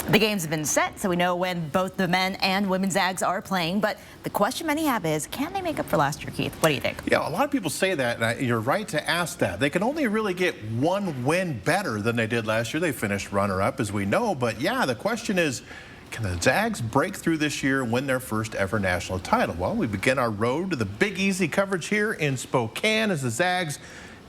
The games have been set, so we know when both the men and women's Zags are playing. But the question many have is, can they make up for last year, Keith? What do you think? Yeah, a lot of people say that, and you're right to ask that. They can only really get one win better than they did last year. They finished runner-up, as we know. But yeah, the question is, can the Zags break through this year and win their first ever national title? Well, we begin our road to the Big Easy coverage here in Spokane as the Zags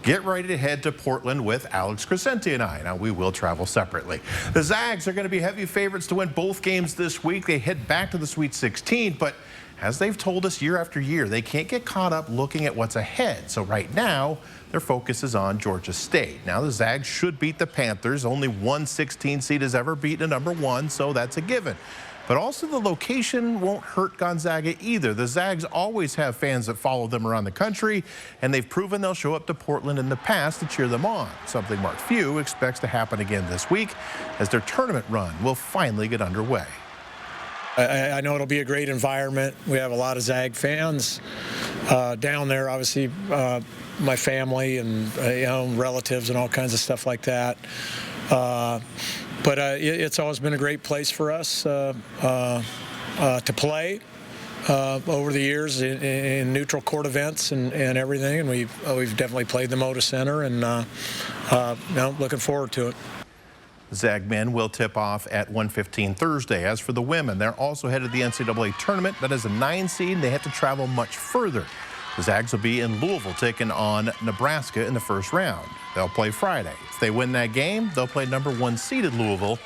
get ready to head to Portland with Alex Crescenti and I. Now, we will travel separately. The Zags are going to be heavy favorites to win both games this week. They head back to the Sweet 16, but as they've told us year after year, they can't get caught up looking at what's ahead. So right now, their focus is on Georgia State. Now, the Zags should beat the Panthers. Only one 16 seed has ever beaten a #1, so that's a given. But also the location won't hurt Gonzaga either. The Zags always have fans that follow them around the country, and they've proven they'll show up to Portland in the past to cheer them on, something Mark Few expects to happen again this week as their tournament run will finally get underway. I know it'll be a great environment. We have a lot of Zag fans down there, obviously my family and relatives and all kinds of stuff like that. But it's always been a great place for us to play over the years in neutral court events and everything. And we've definitely played the Moda Center, and looking forward to it. Zag men will tip off at 1:15 Thursday. As for the women, they're also headed to the NCAA tournament, but as a 9 seed, they have to travel much further. The Zags will be in Louisville taking on Nebraska in the first round. They'll play Friday. If they win that game, they'll play #1 seeded Louisville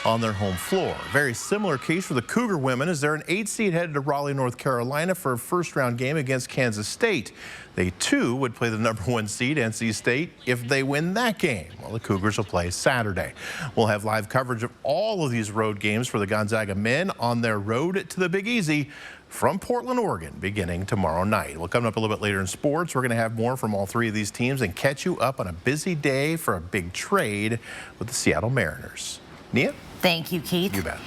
on their home floor. Very similar case for the Cougar women as they're an 8 seed headed to Raleigh, North Carolina for a first-round game against Kansas State. They, too, would play the #1 seed, NC State, if they win that game. Well, the Cougars will play Saturday. We'll have live coverage of all of these road games for the Gonzaga men on their road to the Big Easy from Portland, Oregon, beginning tomorrow night. We'll come up a little bit later in sports. We're going to have more from all 3 of these teams and catch you up on a busy day for a big trade with the Seattle Mariners. Nia? Thank you, Keith. You bet.